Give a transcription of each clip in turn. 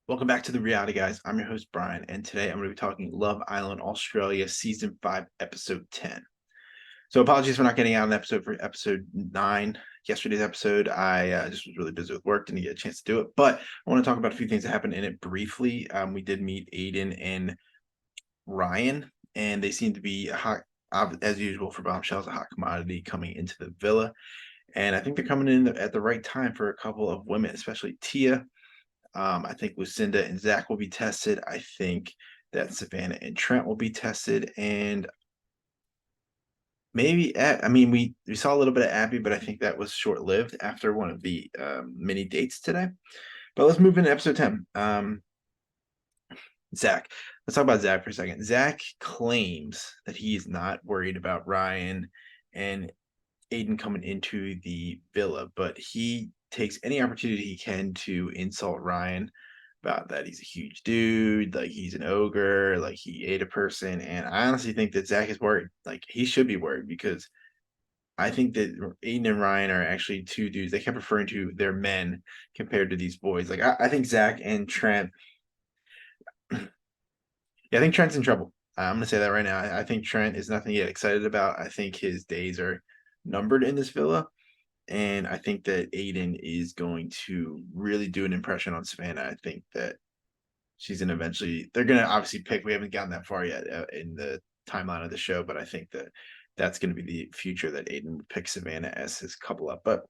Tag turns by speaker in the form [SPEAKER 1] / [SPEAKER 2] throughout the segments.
[SPEAKER 1] Welcome back to the Reality Guys. I'm your host, Brian, and today I'm going to be talking Love Island Australia Season 5, Episode 10. So, apologies for not getting out an episode for Episode 9. Yesterday's episode, I just was really busy with work, didn't get a chance to do it, but I want to talk about a few things that happened in it briefly. We did meet Aidan and Ryan, and they seem to be a hot, as usual for bombshells, a hot commodity coming into the villa. And I think they're coming in at the right time for a couple of women, especially Tia. I think Lucinda and Zach will be tested. I think that Savannah and Trent will be tested, and maybe I mean we saw a little bit of Abby, but I think that was short lived after one of the mini dates today. But let's move into episode 10. Zach. Let's talk about Zach for a second. Zach claims that he's not worried about Ryan and Aidan coming into the villa, but he takes any opportunity he can to insult Ryan about that he's a huge dude, like he's an ogre, like he ate a person. And I honestly think that Zach is worried. Like he should be worried because I think that Aiden and Ryan are actually two dudes. They kept referring to their men compared to these boys. Like I think Zach and Trent, yeah, I think Trent's in trouble. I'm gonna say that right now. I think Trent is nothing to get excited about. I think his days are numbered in this villa. And I think that Aiden is going to really do an impression on Savannah. I think that she's gonna eventually. They're gonna obviously pick. We haven't gotten that far yet in the timeline of the show, but I think that that's going to be the future that Aiden would pick Savannah as his couple up. But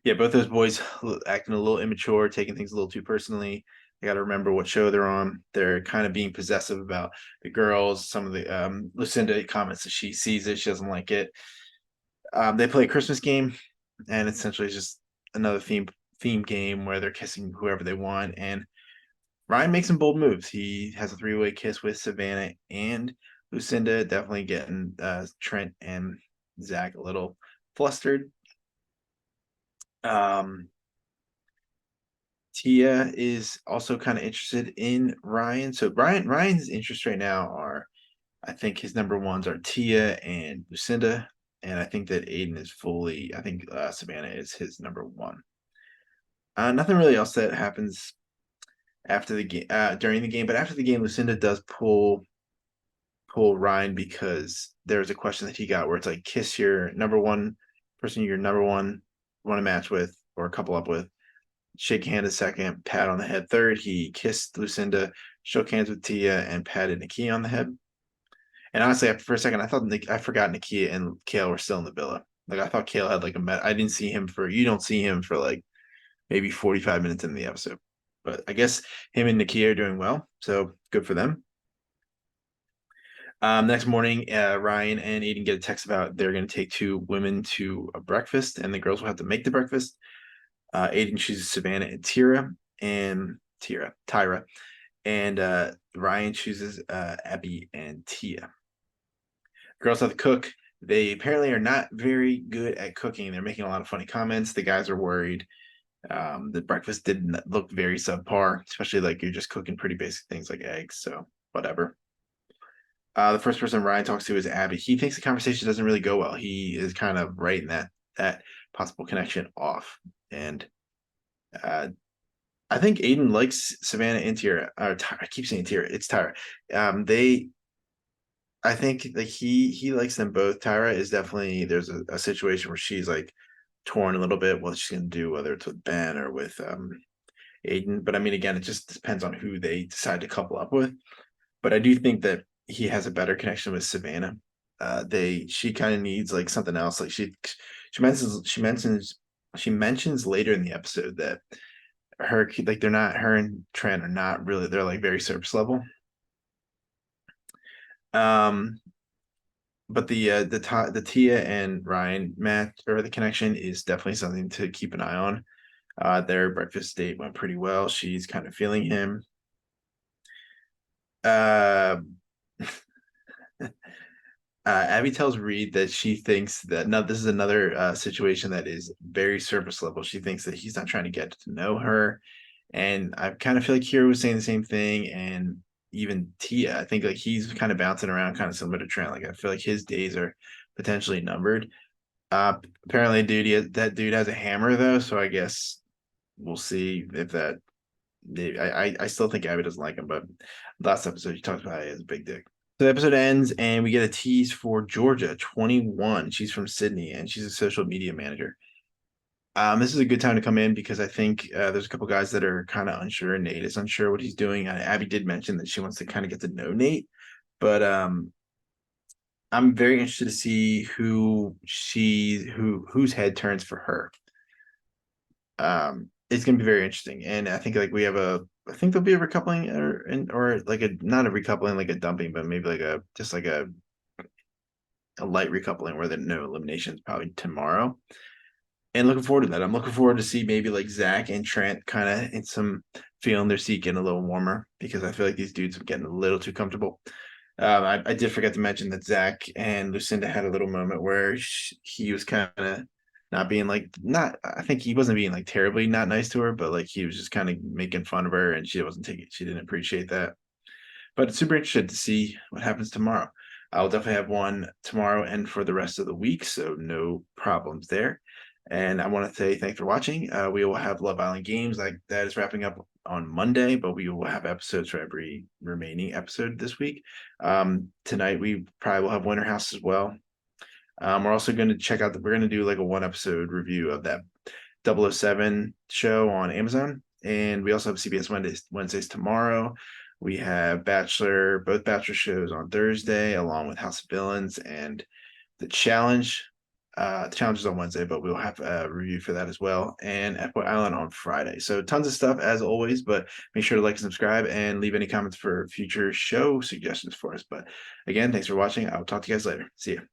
[SPEAKER 1] yeah, both those boys acting a little immature, taking things a little too personally. They got to remember what show they're on. They're kind of being possessive about the girls. Some of the Lucinda comments that she sees it, she doesn't like it. They play a Christmas game, and essentially it's just another theme game where they're kissing whoever they want. And Ryan makes some bold moves. He has a three-way kiss with Savannah and Lucinda, definitely getting Trent and Zach a little flustered. Um, Tia is also kind of interested in Ryan. So Ryan's interests right now are, I think his number ones are Tia and Lucinda, and I think that Aiden is fully. I think Savannah is his number one. Nothing really else that happens after the game, during the game, but after the game, Lucinda does pull Ryan because there's a question that he got where it's like kiss your number one person you're number one want to match with or couple up with, shake hand a second, pat on the head third. He kissed Lucinda, shook hands with Tia, and patted Nakia on the head. And honestly, for a second, I thought I forgot Nakia and Kale were still in the villa. Like I thought Kale had like a I didn't see him for you don't see him for like maybe 45 minutes in the episode. But I guess him and Nakia are doing well, so good for them. Next morning, Ryan and Aiden get a text about they're going to take two women to a breakfast, and the girls will have to make the breakfast. Aiden chooses Savannah and Tyra, and Ryan chooses Abby and Tia. Girls have to cook. They apparently are not very good at cooking. They're making a lot of funny comments. The guys are worried. The breakfast didn't look very subpar, especially like you're just cooking pretty basic things like eggs. So whatever. The first person Ryan talks to is Abby. He thinks the conversation doesn't really go well. He is kind of writing that possible connection off. And uh, I think Aiden likes Savannah and Tira. I keep saying Tira. It's Tyra. They, I think that he likes them both. Tyra is definitely there's a situation where she's like torn a little bit what she's gonna do, whether it's with Ben or with Aiden. But I mean, again, it just depends on who they decide to couple up with. But I do think that he has a better connection with Savannah. She kind of needs like something else. Like she mentions later in the episode that they're not her and Trent are not really they're like very surface level. Um, but the Tia and Ryan match or the connection is definitely something to keep an eye on. Their breakfast date went pretty well. She's kind of feeling him. Uh, Abby tells Reed that she thinks that no, this is another situation that is very surface level. She thinks that he's not trying to get to know her, and I kind of feel like Kira was saying the same thing, and even Tia. I think like he's kind of bouncing around, kind of similar to Trent. Like I feel like his days are potentially numbered. Apparently, that dude has a hammer though, so I guess we'll see if that I still think Abby doesn't like him, but last episode you talked about it as a big dick. So the episode ends, and we get a tease for Georgia, 21. She's from Sydney, and she's a social media manager. This is a good time to come in because I think there's a couple guys that are kind of unsure. Nate is unsure what he's doing. Abby did mention that she wants to kind of get to know Nate, but I'm very interested to see whose head turns for her. It's gonna be very interesting, and I think like we have I think there'll be a recoupling or like a not a recoupling like a dumping, but maybe like a just like a light recoupling where there are no eliminations probably tomorrow. And looking forward to that. I'm looking forward to see maybe like Zach and Trent kind of in some feeling their seat getting a little warmer because I feel like these dudes are getting a little too comfortable. I did forget to mention that Zach and Lucinda had a little moment where he was kind of not being like not. I think he wasn't being like terribly not nice to her, but like he was just kind of making fun of her, and she wasn't taking. She didn't appreciate that. But it's super interested to see what happens tomorrow. I'll definitely have one tomorrow and for the rest of the week, so no problems there. And I want to say thanks for watching. We will have Love Island games like that is wrapping up on Monday, but we will have episodes for every remaining episode this week. Tonight we probably will have Winter House as well. We're also going to check out we're going to do like a one episode review of that 007 show on Amazon. And we also have CBS Wednesdays tomorrow. We have both Bachelor shows on Thursday, along with House of Villains and The Challenge. The challenge is on Wednesday, but we'll have a review for that as well. And Echo Island on Friday. So tons of stuff as always, but make sure to like and subscribe and leave any comments for future show suggestions for us. But again, thanks for watching. I will talk to you guys later. See you.